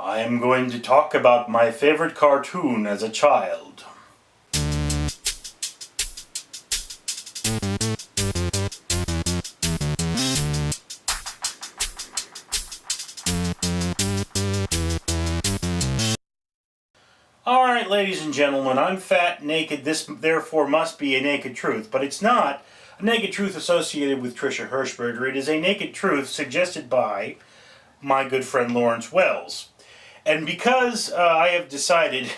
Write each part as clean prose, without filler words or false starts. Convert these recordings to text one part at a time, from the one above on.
I am going to talk about my favorite cartoon as a child. Alright, ladies and gentlemen, I'm fat, naked, this therefore must be a naked truth, but it's not a naked truth associated with Tricia Hirschberger. It is a naked truth suggested by my good friend Lawrence Wells. And because I have decided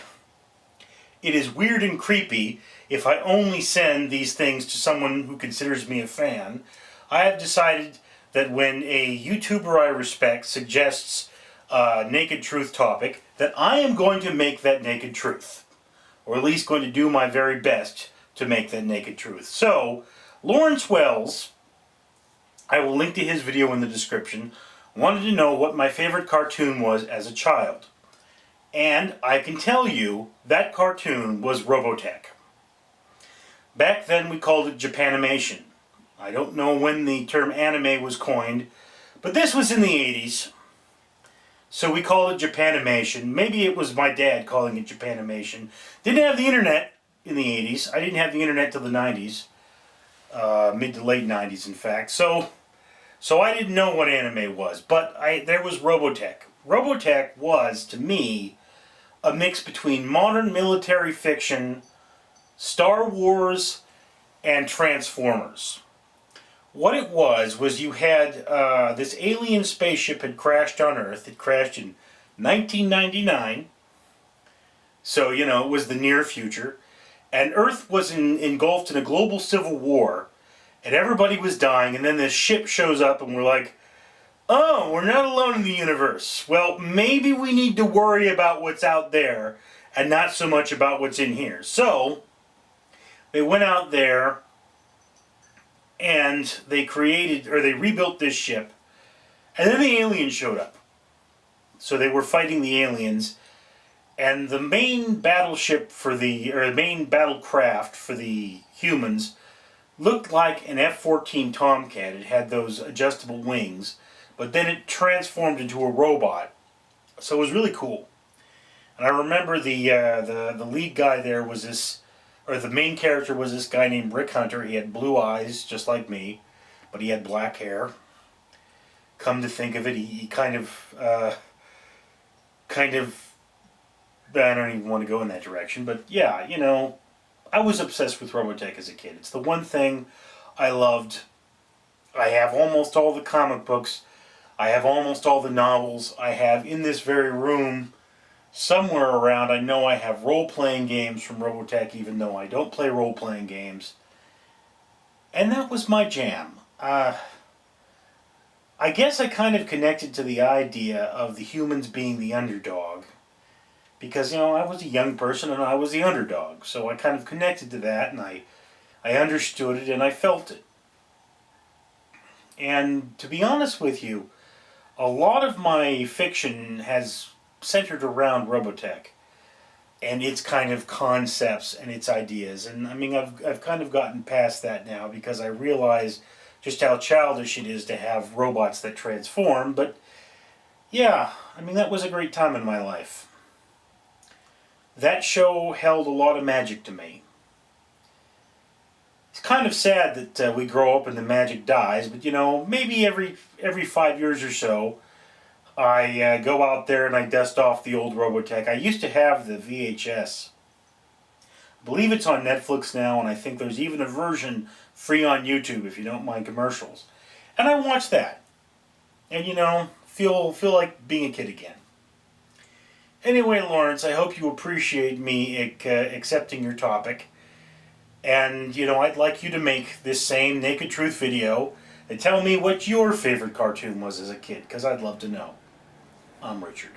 it is weird and creepy if I only send these things to someone who considers me a fan, I have decided that when a YouTuber I respect suggests a naked truth topic, that I am going to make that naked truth. Or at least going to do my very best to make that naked truth. So, Lawrence Wells, I will link to his video in the description, wanted to know what my favorite cartoon was as a child. And I can tell you that cartoon was Robotech. Back then we called it Japanimation. I don't know when the term anime was coined, but this was in the 80s. So we called it Japanimation. Maybe it was my dad calling it Japanimation. Didn't have the internet in the 80s. I didn't have the internet till the 90s. Mid to late 90s, in fact. So I didn't know what anime was. But there was Robotech. Robotech was, to me, a mix between modern military fiction, Star Wars, and Transformers. What it was you had this alien spaceship had crashed on Earth. It crashed in 1999. So, you know, it was the near future. And Earth was engulfed in a global civil war. And everybody was dying. And then this ship shows up and we're like, oh, we're not alone in the universe. Well, maybe we need to worry about what's out there and not so much about what's in here. So, they went out there and they rebuilt this ship. And then the aliens showed up. So they were fighting the aliens. And the main battleship the main battlecraft for the humans looked like an F-14 Tomcat. It had those adjustable wings. But then it transformed into a robot. So it was really cool. And I remember the lead guy there was this, or the main character was this guy named Rick Hunter. He had blue eyes, just like me, but he had black hair. Come to think of it, he kind of, I don't even want to go in that direction, but yeah, you know, I was obsessed with Robotech as a kid. It's the one thing I loved. I have almost all the comic books. I have almost all the novels. I have in this very room, somewhere around, I know I have role-playing games from Robotech, even though I don't play role-playing games. And that was my jam. I guess I kind of connected to the idea of the humans being the underdog. Because, you know, I was a young person and I was the underdog. So I kind of connected to that and I understood it and I felt it. And to be honest with you, a lot of my fiction has centered around Robotech and its kind of concepts and its ideas. And I mean, I've kind of gotten past that now because I realize just how childish it is to have robots that transform. But yeah, I mean, that was a great time in my life. That show held a lot of magic to me. It's kind of sad that we grow up and the magic dies, but you know, maybe every 5 years or so, I go out there and I dust off the old Robotech. I used to have the VHS. I believe it's on Netflix now, and I think there's even a version free on YouTube if you don't mind commercials. And I watch that, and you know, feel like being a kid again. Anyway, Lawrence, I hope you appreciate me accepting your topic. And, you know, I'd like you to make this same Naked Truth video and tell me what your favorite cartoon was as a kid, because I'd love to know. I'm Richard.